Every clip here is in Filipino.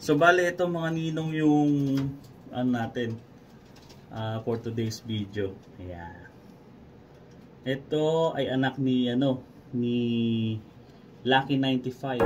So bale ito mga ninong yung natin for today's video. Ayan. Ito ay anak ni ni Lucky 95.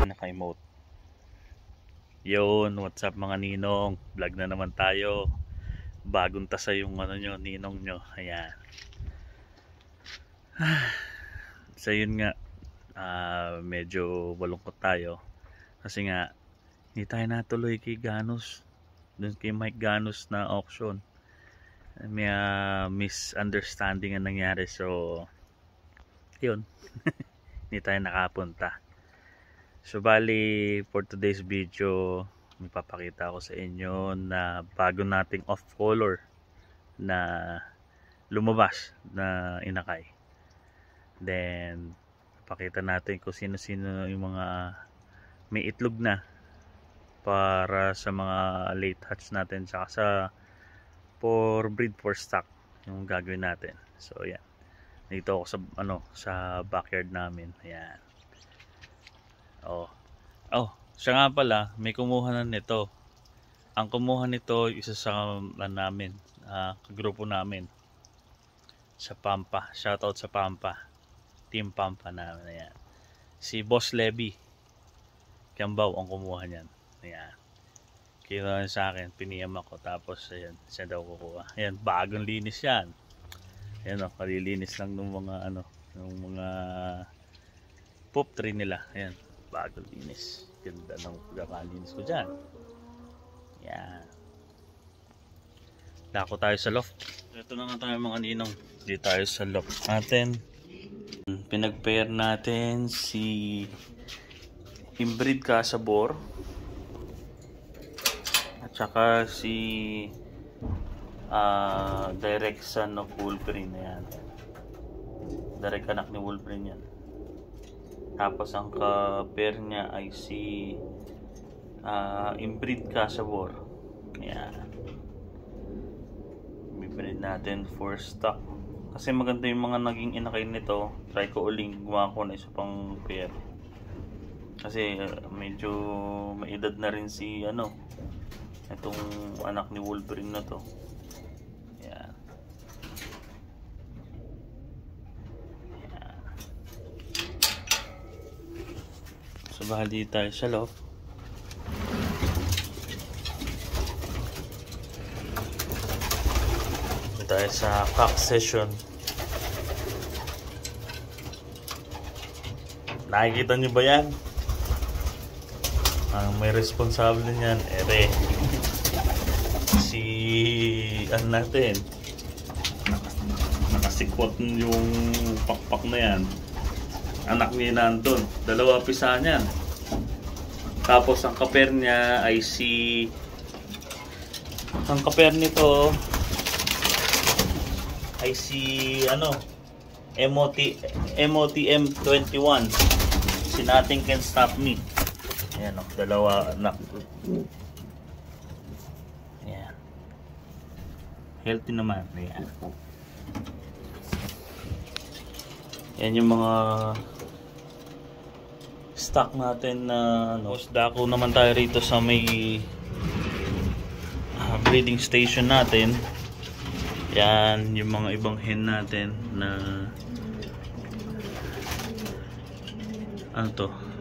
Naka-emote. Yun, what's up mga ninong? Vlog na naman tayo. Bagong tasa yung nyo, ninong nyo. Ayan. So yun nga, medyo malungkot tayo kasi nga hindi tayo natuloy kay Ganus, dun kay Mike Ganus na auction. May misunderstanding ang nangyari, so yun. Hindi tayo nakapunta. So bali for today's video, ipapakita ko sa inyo na bago nating off color na lumabas na inakay. Then pakita natin kung sino-sino yung mga may itlog na para sa mga late hatch natin, tsaka sa for breed for stock yung gagawin natin. So yan, dito ako sa sa backyard namin. Ayan. Siya nga pala, may kumuha na nito. Ang kumuha nito isa sa namin, grupo namin sa Pampa. Shoutout sa Pampa, Team Pampa namin. Ayan. Si Boss Levy Kiambaw ang kumuha niyan. Ayan. Kinuha sa akin, piniyam ako, tapos ayan, siya daw kukuha. Ayan, bagong linis yan. Ayan o, kalilinis lang ng mga ng mga poop tree nila. Ayan, bagong linis. Ganda ng pagkakalinis ko dyan. Ayan. Dako tayo sa loft. Ito na nga tayo mga ninong. Di tayo sa loft natin. Pinag-pair natin si inbreed Casabor at saka si direct son of Wolverine. Ayan. Direct anak ni Wolverine yan. Tapos ang ka-pair niya ay si inbreed Casabor. Ayan. Bibreed natin for stock. Kasi maganda yung mga naging inakay nito. Try ko uling gumawa ko na isa pang pair. Kasi medyo may edad na rin si itong anak ni Wolverine na to. Ayan. Ayan. So bahali tayo sa loft. Ito tayo sa cock session. Nakikita nyo ba yan? Ang may responsable niyan, si natin, nakasikwat yung pakpak na yan. Anak ni Nandon, dalawa pisa niyan. Tapos ang kaper niya ay ang kaper nito ay si MOTM21. Si Nothing Can Stop Me. Ayan o, dalawa anak. Ayan. Healthy naman. Ayan. Ayan yung mga stock natin na dako naman tayo rito sa may breeding station natin. Yan yung mga ibang hen natin na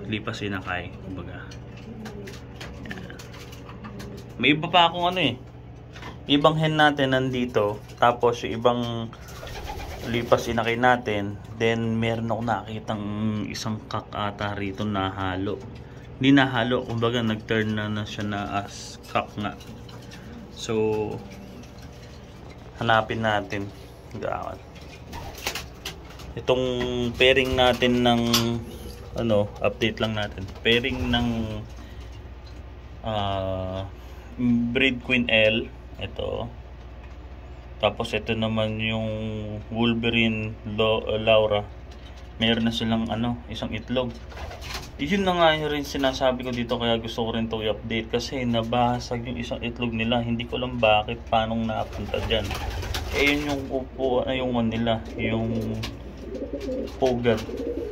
lipas inakay, kumbaga. Yan. May iba pa akong ibang hen natin nandito, tapos yung ibang lipas inakay natin. Then meron ako nakitang isang cock ata rito na halo. Hindi na halo, kumbaga nag-turn na siya na as cock nga. So hanapin natin. Gawat. Itong pairing natin ng update lang natin. Pairing ng breed Queen L. Ito. Tapos ito naman yung Wolverine Laura. Meron na silang isang itlog. Yun na nga rin sinasabi ko dito, kaya gusto ko rin ito i-update kasi nabasag yung isang itlog nila. Hindi ko alam bakit, paano napunta dyan. Yun yung upo, yung nila, yung pugad.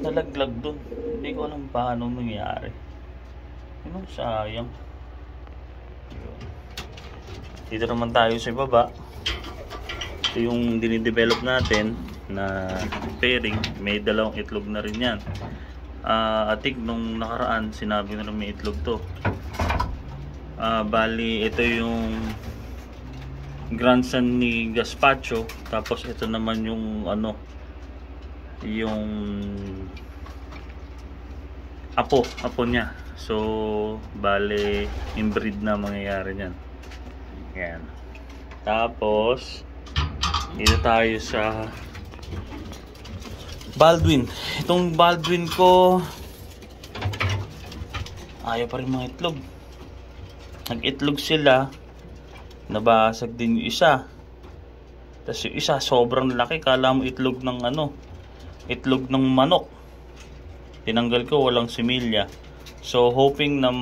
nalaglag dun. Hindi ko alam paano nangyari. Ano, sayang. Yun. Dito naman tayo sa baba. Ito yung dinidevelop natin na pairing. May dalawang itlog na rin yan. I think nung nakaraan sinabi na rin may itlog to. Bali ito yung grandson ni Gaspacho, tapos ito naman yung ano, yung apo niya. So bali inbreed na mangyayari niyan. Yan. Tapos dito tayo sa Baldwin. Itong Baldwin ko ayaw pa rin mga itlog. Nag-itlog sila, nabasag din yung isa. Tapos yung isa sobrang laki, kala mo itlog ng ano, itlog ng manok. Tinanggal ko, walang similya. So hoping na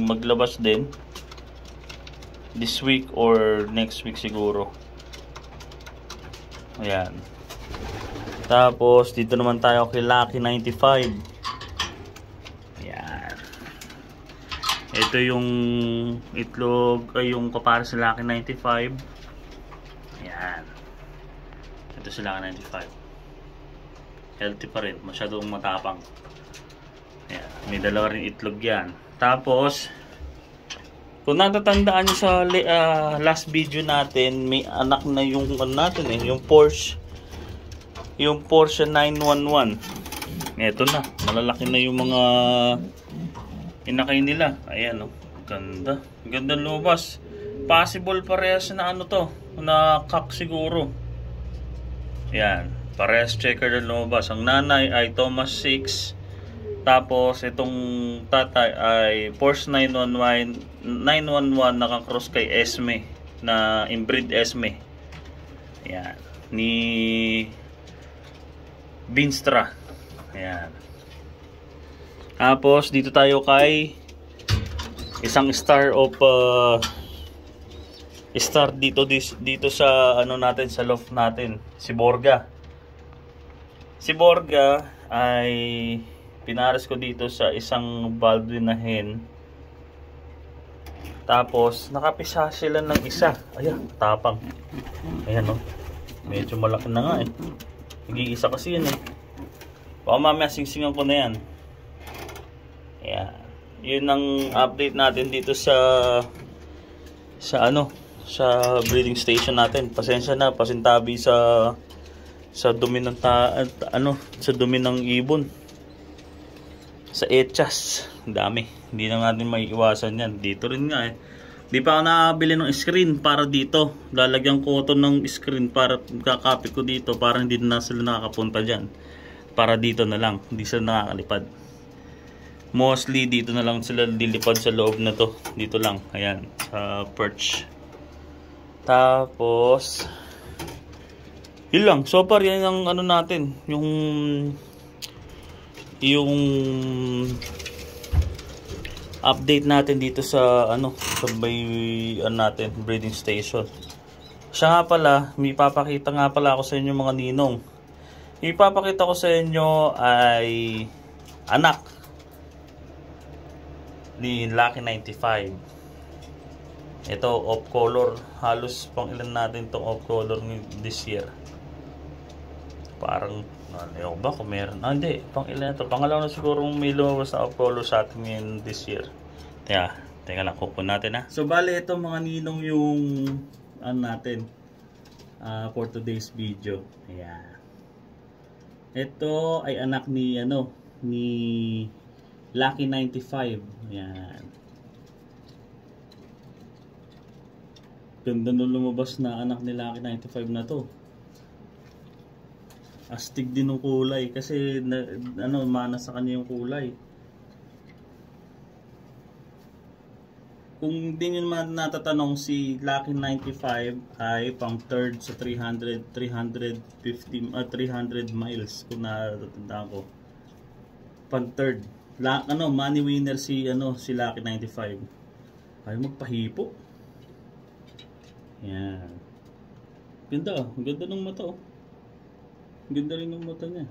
maglabas din this week or next week siguro. Ayan. Tapos dito naman tayo kay Lucky 95. Ito yung itlog ay yung kapara sa Lucky 95. Ayan. Ito sa Lucky 95. Healthy pa rin, masyadong matapang. Ayan. May dalawa rin itlog yan. Tapos kung natatandaan nyo sa last video natin, may anak na yung ano natin yung Porsche. Yung Porsche 911. Ito na, malalaki na yung mga inakay nila. Ayan, oh. Ganda. Ganda lumabas. Possible parehas na ano to, na cock siguro. Ayan, parehas checker na lumabas. Ang nanay ay Thomas 6. Tapos itong tatay ay Porsche 911 nakakross kay Esme, na inbreed Esme. Ayan, ni Binstra. Ayan. Tapos dito tayo kay isang star of star dito sa ano natin, sa loft natin, si Borga. Si Borga ay pinares ko dito sa isang Baldwin na hen. Tapos nakapisa sila ng isa. Ayan, tapang. Ayan, oh. Medyo malaki na nga eh. Nag-iisa kasi yan eh. Baka mamaya singsingan ko na yan. Ayan. Yun ang update natin dito sa ano, sa breeding station natin. Pasensya na, pasintabi sa dumi ng sa dumi ng ibon. Sa echas, dami. Hindi na natin maiiwasan yan. Dito rin nga eh. Di pa ako nakabili ng screen para dito. Lalagyan ko ito ng screen para kakapit ko dito, para hindi na sila nakakapunta dyan. Para dito na lang, hindi sila nakakalipad. Mostly dito na lang sila lilipad sa loob na to. Dito lang, ayan, sa perch. Tapos yun lang, so far yan ang ano natin, yung update natin dito sa ano, sa natin breeding station. Siya nga pala, may papakita nga pala ako sa inyo mga ninong. Ipapakita ko sa inyo ay anak ni Lucky 95. Ito off color, halos pang ilan natin tong off color this year. Parang ano ba kung meron? Hindi, pang ilan ito, pangalawa na siguro may lumabas na off color sa atin ngayon this year. Teka lang, kupon natin ha. So bali ito mga ninong yung ano natin for today's video. Ayan. Ito ay anak ni ano, ni Lucky 95. Ayan. Ganda nung lumabas na anak ni Lucky 95 na to. Astig din ng kulay kasi ano, mana sa kanya yung kulay. Kung hindi nyo naman natatanong, si Lucky 95 ay pang third sa 300 miles kung natatandaan ko. Pang third. Money winner si Lucky 95. Ay magpahipo. Yan. Ganda oh. Ganda ng mata oh. Ganda rin ng mata niya.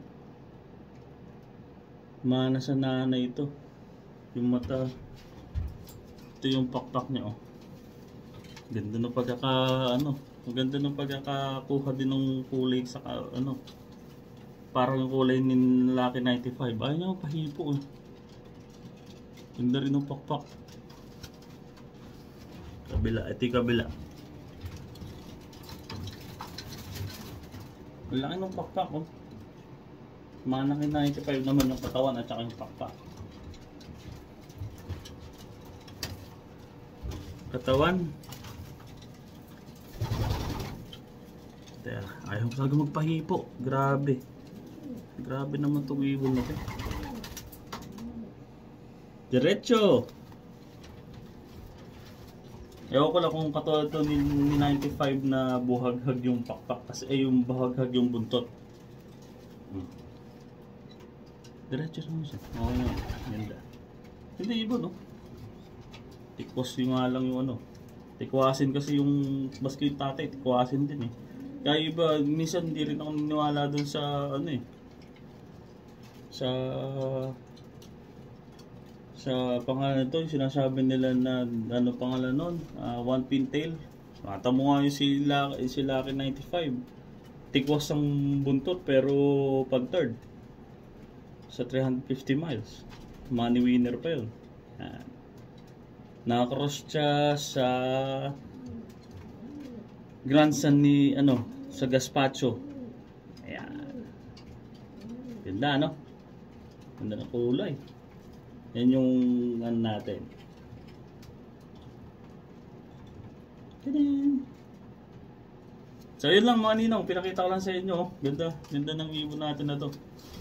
Mana sa nanay ito. Yung mata. Ito yung pakpak niya, oh. Ganda ng pagkaka, ano. Ang ganda ng pagkakakuha din ng kulay sa, ano. Parang yung kulay ni Lucky 95. Ayaw niya pahipo, eh. Ganda rin ng pakpak. Kabila, ito yung kabila. Ang laki ng pakpak, oh. Manaki 95 naman yung katawan at saka yung pakpak. Katawan. Teka, ayaw ko talaga magpahipo. Grabe. Grabe naman itong ibon na ito. Diretso! Ewan ko lang kung katulad ito ni 95 na buhaghag yung pakpak kasi yung buhaghag yung buntot. Diretso naman siya. Okay na. Ganda. Hindi ibon, no? Tikwas yung nga lang yung ano. Tikwasin kasi yung baski yung tatay. Tikwasin din eh. Kaya iba, minsan hindi rin ako niniwala dun sa ano eh. Sa pangalan ito, yung sinasabi nila na ano pangalan nun, one pintail. Mata mo nga yung si Lucky 95. Tikwas ang buntot pero pag third. Sa 350 miles. Money winner pa yun. Nakakross siya sa grandson ni ano, sa Gaspacho. Ayan. Ganda, no? Ganda ng kulay. Yan yung ano natin. Tadaan! So yun lang mga ninong, pinakita ko lang sa inyo. Ganda, ganda ng ibon natin na to.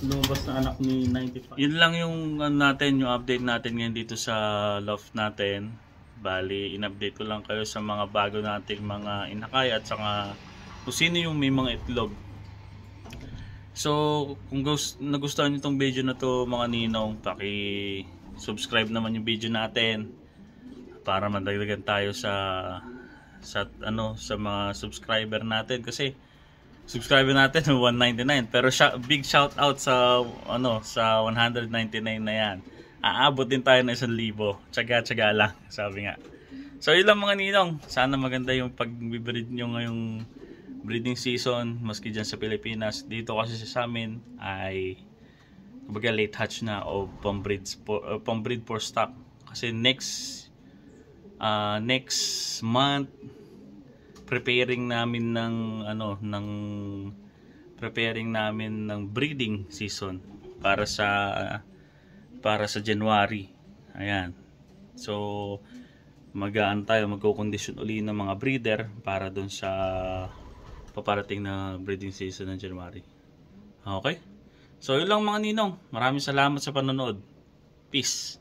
Lumabas na anak ni 95. Yun lang yung natin, yung update natin ngayon dito sa loft natin. Bali, in-update ko lang kayo sa mga bago nating mga inakay at saka kung sino yung may mga itlog. So, kung nagustuhan nyo itong video na to mga ninong, paki-subscribe naman yung video natin para madagdagan tayo sa mga subscriber natin kasi subscriber natin 199 pero big shout out sa sa 199 na yan. Aabot din tayo ng 1,000. Tsaga-tsaga lang, sabi nga. So yun lang mga ninong, sana maganda yung pag-breed nyo ngayong breeding season maski dyan sa Pilipinas. Dito kasi sa amin ay kumbaga late hatch na o pang-breed for stock kasi next month preparing namin ng breeding season para sa January. Ayan. So mag-aan tayo, magko-condition uli ng mga breeder para dun sa paparating na breeding season ng January. Okay? So yun lang mga ninong. Maraming salamat sa panonood. Peace.